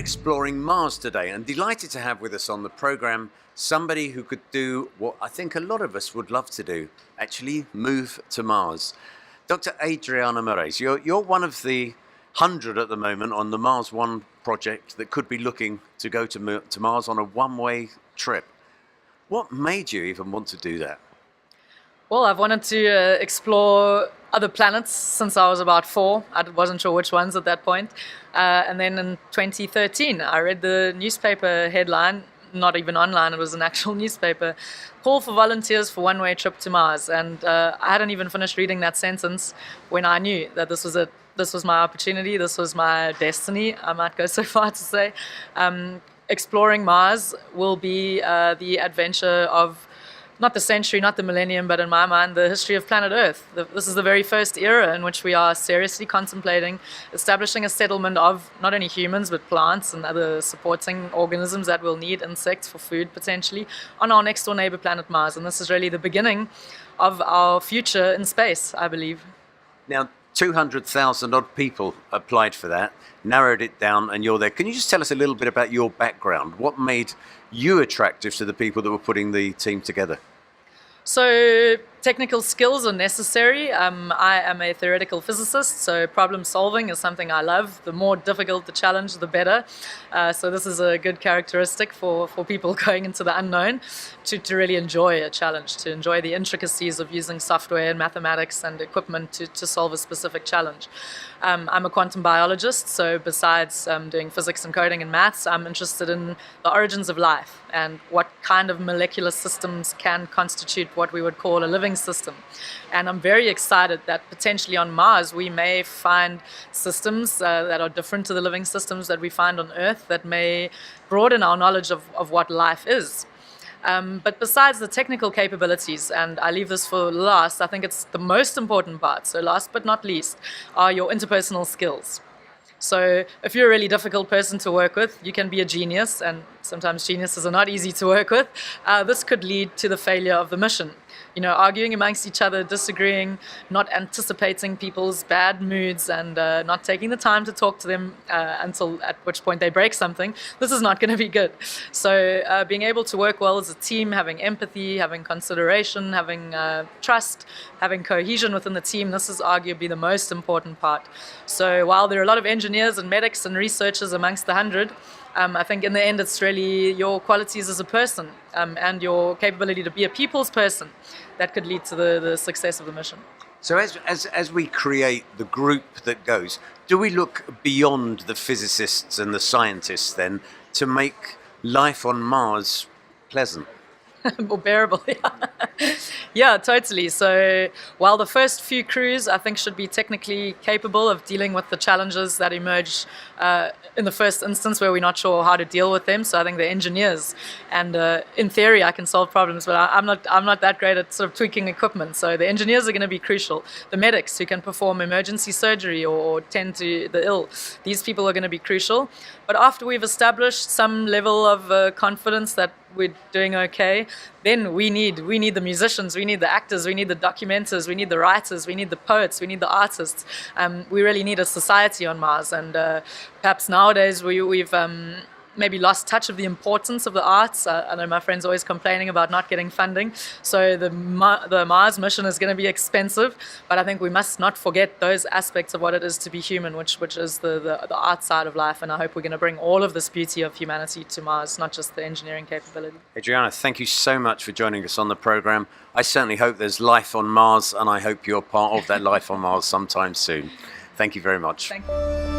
exploring Mars today, and delighted to have with us on the program somebody who could do what I think a lot of us would love to do, actually move to Mars. Dr. Adriana Marais, you're one of the 100 at the moment on the Mars One project that could be looking to go to Mars on a one-way trip. What made you even want to do that? Well, I've wanted to explore other planets since I was about 4. I wasn't sure which ones at that point. And then in 2013, I read the newspaper headline, not even online, it was an actual newspaper, call for volunteers for one-way trip to Mars. And I hadn't even finished reading that sentence when I knew that this was it. This was my opportunity, this was my destiny, I might go so far to say. Exploring Mars will be the adventure of not the century, not the millennium, but in my mind, the history of planet Earth. This is the very first era in which we are seriously contemplating establishing a settlement of not only humans, but plants and other supporting organisms that will need insects for food, potentially, on our next door neighbor planet Mars. And this is really the beginning of our future in space, I believe. Now, 200,000 odd people applied for that, narrowed it down, and you're there. Can you just tell us a little bit about your background? What made you attractive to the people that were putting the team together? So technical skills are necessary. I am a theoretical physicist, so problem solving is something I love. The more difficult the challenge, the better. So this is a good characteristic for people going into the unknown, to really enjoy a challenge, to enjoy the intricacies of using software and mathematics and equipment to solve a specific challenge. I'm a quantum biologist, so besides doing physics and coding and maths, I'm interested in the origins of life and what kind of molecular systems can constitute what we would call a living system. And I'm very excited that potentially on Mars we may find systems that are different to the living systems that we find on Earth, that may broaden our knowledge of what life is. But besides the technical capabilities, and I leave this for last, I think it's the most important part, so last but not least, are your interpersonal skills. So if you're a really difficult person to work with, you can be a genius, and sometimes geniuses are not easy to work with. This could lead to the failure of the mission. You know, arguing amongst each other, disagreeing, not anticipating people's bad moods, and not taking the time to talk to them until at which point they break something. This is not going to be good. So being able to work well as a team, having empathy, having consideration, having trust, having cohesion within the team, this is arguably the most important part. So while there are a lot of engineers and medics and researchers amongst the 100, I think in the end it's really your qualities as a person and your capability to be a people's person that could lead to the success of the mission. So as we create the group that goes, do we look beyond the physicists and the scientists then to make life on Mars pleasant? More bearable, yeah. Yeah, totally. So while the first few crews I think should be technically capable of dealing with the challenges that emerge in the first instance where we're not sure how to deal with them, so I think the engineers, and in theory I can solve problems, but I'm not that great at sort of tweaking equipment, so the engineers are going to be crucial. The medics who can perform emergency surgery or tend to the ill, these people are going to be crucial. But after we've established some level of confidence that we're doing okay, then we need the musicians, we need the actors, we need the documenters, we need the writers, we need the poets, we need the artists. We really need a society on Mars, and perhaps nowadays we've maybe lost touch of the importance of the arts. I know my friends are always complaining about not getting funding, so the Mars mission is going to be expensive, but I think we must not forget those aspects of what it is to be human, which is the art side of life, and I hope we're going to bring all of this beauty of humanity to Mars, not just the engineering capability. Adriana, thank you so much for joining us on the program. I certainly hope there's life on Mars, and I hope you're part of that life on Mars sometime soon. Thank you very much. Thank you.